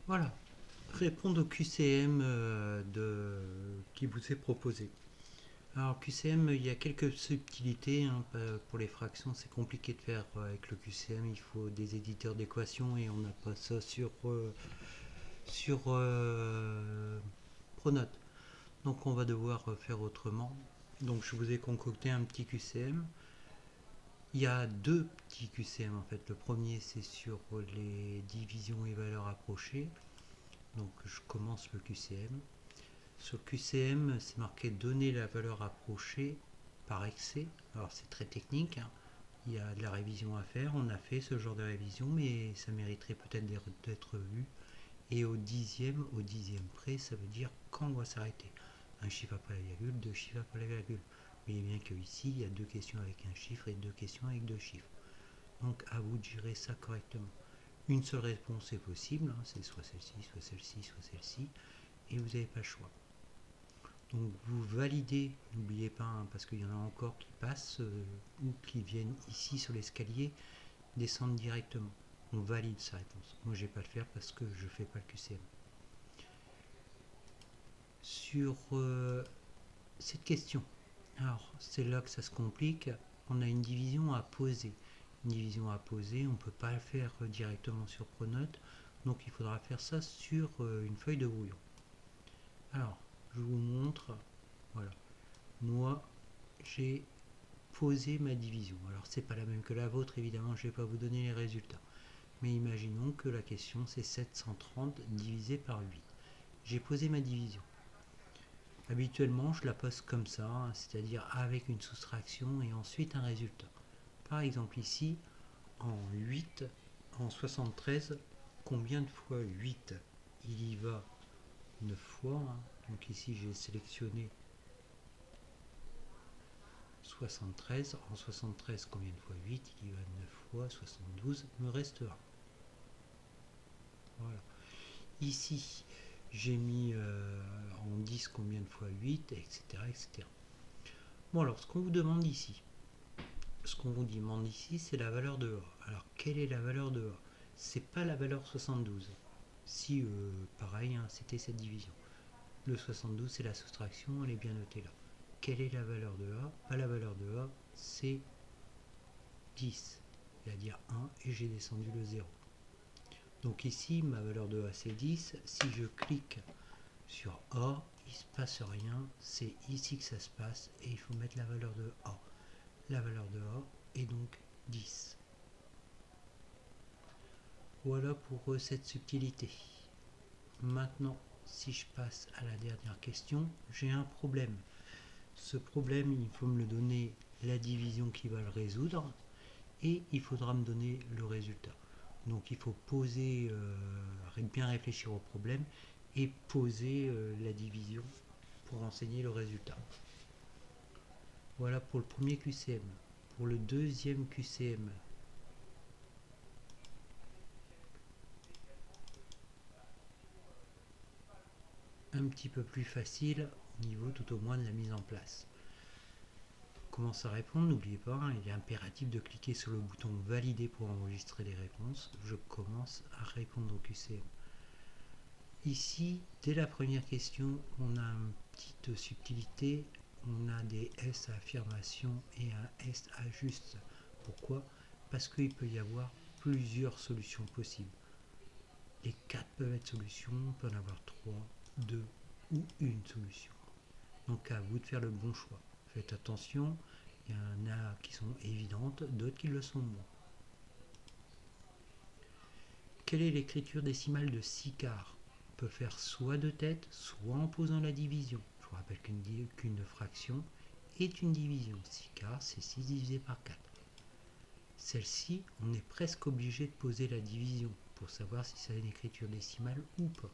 Voilà, répondre au QCM qui vous est proposé. Alors QCM, il y a quelques subtilités, hein, pour les fractions, c'est compliqué de faire avec le QCM, il faut des éditeurs d'équations et on n'a pas ça sur Pronote. Donc on va devoir faire autrement. Donc je vous ai concocté un petit QCM. Il y a deux petits QCM en fait. Le premier c'est sur les divisions et valeurs approchées. Donc je commence le QCM. Sur le QCM, c'est marqué donner la valeur approchée par excès. Alors c'est très technique, hein. Il y a de la révision à faire. On a fait ce genre de révision, mais ça mériterait peut-être d'être vu. Et au dixième près, ça veut dire quand on va s'arrêter. Un chiffre après la virgule, deux chiffres après la virgule. Vous voyez bien qu'ici, il y a deux questions avec un chiffre et deux questions avec deux chiffres. Donc à vous de gérer ça correctement. Une seule réponse est possible, hein, c'est soit celle-ci, soit celle-ci, soit celle-ci, et vous n'avez pas le choix. Donc vous validez, n'oubliez pas, hein, parce qu'il y en a encore qui passent ou qui viennent ici sur l'escalier, descendre directement. On valide sa réponse. Moi je ne vais pas le faire parce que je ne fais pas le QCM. Sur cette question, alors c'est là que ça se complique, on a une division à poser. Une division à poser, on ne peut pas le faire directement sur Pronote, donc il faudra faire ça sur une feuille de brouillon. Alors, je vous montre, voilà, moi j'ai posé ma division. Alors c'est pas la même que la vôtre, évidemment, je ne vais pas vous donner les résultats. Mais imaginons que la question c'est 730 divisé par 8. J'ai posé ma division. Habituellement, je la pose comme ça, c'est-à-dire avec une soustraction et ensuite un résultat. Par exemple ici, en 8, en 73, combien de fois 8? Il y va 9 fois, hein. Donc ici j'ai sélectionné 73. En 73, combien de fois 8? Il y va 9 fois, 72, il me reste 1. Voilà. Ici, j'ai mis en 10 combien de fois 8, etc., etc. Bon, alors, ce qu'on vous demande ici, c'est la valeur de A. Alors, quelle est la valeur de A? C'est pas la valeur 72. Si, pareil, hein, c'était cette division. Le 72, c'est la soustraction, elle est bien notée là. Quelle est la valeur de A? La valeur de A, c'est 10, c'est-à-dire 1, et j'ai descendu le 0. Donc ici, ma valeur de A, c'est 10. Si je clique sur A, il ne se passe rien. C'est ici que ça se passe, et il faut mettre la valeur de A. La valeur de A est donc 10. Voilà pour cette subtilité. Maintenant, si je passe à la dernière question, j'ai un problème. Ce problème, il faut me le donner la division qui va le résoudre et il faudra me donner le résultat. Donc il faut poser, bien réfléchir au problème et poser la division pour enseigner le résultat. Voilà pour le premier QCM. Pour le deuxième QCM, un petit peu plus facile au niveau tout au moins de la mise en place. Commence à répondre, n'oubliez pas, hein, il est impératif de cliquer sur le bouton valider pour enregistrer les réponses. Je commence à répondre au QCM. Ici, dès la première question, on a une petite subtilité, on a des S à affirmation et un S à juste. Pourquoi? Parce qu'il peut y avoir plusieurs solutions possibles. Les 4 peuvent être solutions, on peut en avoir 3, 2 ou une solution. Donc à vous de faire le bon choix. Faites attention, il y en a qui sont évidentes, d'autres qui le sont moins. Quelle est l'écriture décimale de 6 quarts? On peut faire soit de tête, soit en posant la division. Je vous rappelle qu'une fraction est une division. 6 quarts, c'est 6 divisé par 4. Celle-ci, on est presque obligé de poser la division pour savoir si c'est une écriture décimale ou pas.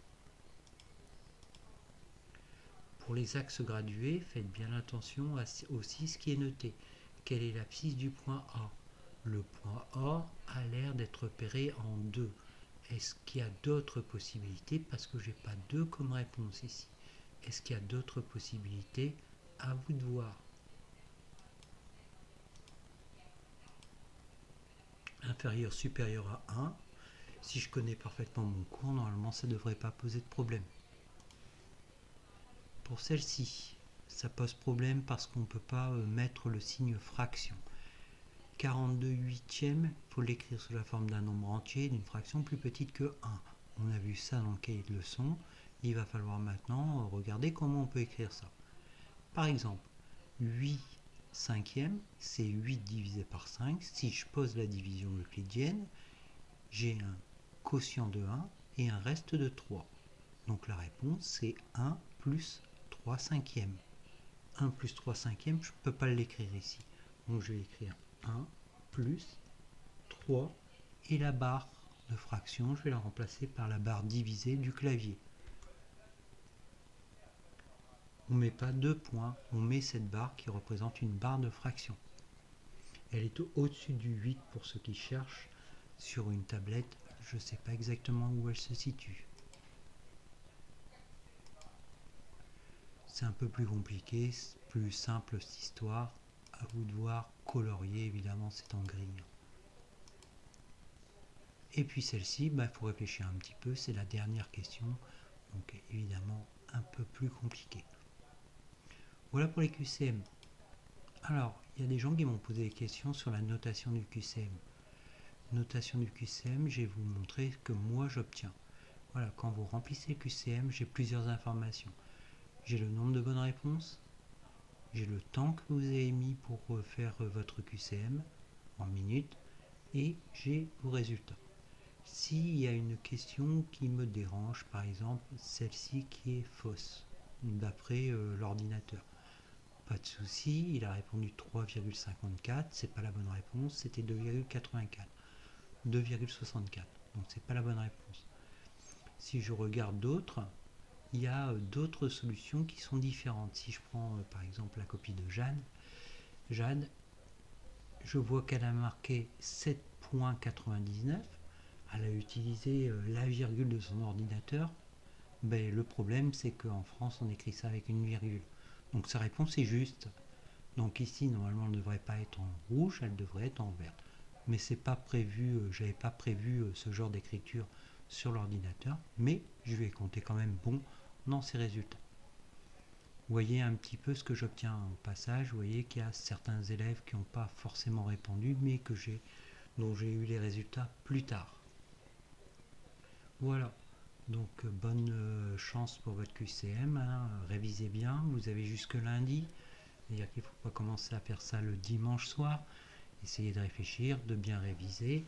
Pour les axes gradués, faites bien attention à aussi ce qui est noté. Quelle est l'abscisse du point A? Le point A a l'air d'être repéré en 2. Est-ce qu'il y a d'autres possibilités? Parce que je n'ai pas 2 comme réponse ici. Est-ce qu'il y a d'autres possibilités? À vous de voir. Inférieur, supérieur à 1. Si je connais parfaitement mon cours, normalement ça ne devrait pas poser de problème. Pour celle-ci, ça pose problème parce qu'on ne peut pas mettre le signe fraction. 42 huitièmes, il faut l'écrire sous la forme d'un nombre entier, d'une fraction plus petite que 1. On a vu ça dans le cahier de leçon. Il va falloir maintenant regarder comment on peut écrire ça. Par exemple, 8 cinquièmes, c'est 8 divisé par 5. Si je pose la division euclidienne, j'ai un quotient de 1 et un reste de 3. Donc la réponse, c'est 1 plus 3 cinquièmes. 1 plus 3 cinquièmes, je ne peux pas l'écrire ici. Donc je vais écrire 1 plus 3 et la barre de fraction, je vais la remplacer par la barre divisée du clavier. On ne met pas deux points, on met cette barre qui représente une barre de fraction. Elle est au-dessus du 8 pour ceux qui cherchent sur une tablette. Je ne sais pas exactement où elle se situe. C'est un peu plus compliqué, plus simple cette histoire. À vous de voir, colorier évidemment c'est en gris. Et puis celle-ci, il faut réfléchir un petit peu, c'est la dernière question, donc évidemment un peu plus compliqué. Voilà pour les QCM. Alors, il y a des gens qui m'ont posé des questions sur la notation du QCM. Notation du QCM, je vais vous montrer ce que moi j'obtiens. Voilà, quand vous remplissez le QCM, j'ai plusieurs informations. J'ai le nombre de bonnes réponses, j'ai le temps que vous avez mis pour faire votre QCM en minutes, et j'ai vos résultats. S'il y a une question qui me dérange, par exemple celle-ci qui est fausse, d'après l'ordinateur, pas de souci, il a répondu 3,54, c'est pas la bonne réponse, c'était 2,84, 2,64, donc c'est pas la bonne réponse. Si je regarde d'autres, il y a d'autres solutions qui sont différentes. Si je prends par exemple la copie de Jade, je vois qu'elle a marqué 7,99. Elle a utilisé la virgule de son ordinateur. Le problème, c'est qu'en France, on écrit ça avec une virgule. Donc sa réponse est juste. Donc ici, normalement, elle ne devrait pas être en rouge, elle devrait être en vert. Mais c'est pas prévu, j'avais pas prévu ce genre d'écriture sur l'ordinateur, mais je vais compter quand même bon dans ces résultats. Vous voyez un petit peu ce que j'obtiens au passage. Vous voyez qu'il y a certains élèves qui n'ont pas forcément répondu, mais dont j'ai eu les résultats plus tard. Voilà. Donc bonne chance pour votre QCM, hein. Révisez bien, vous avez jusque lundi, c'est-à-dire qu'il ne faut pas commencer à faire ça le dimanche soir. Essayez de réfléchir, de bien réviser,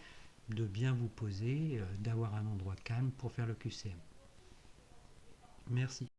de bien vous poser, d'avoir un endroit calme pour faire le QCM. Merci.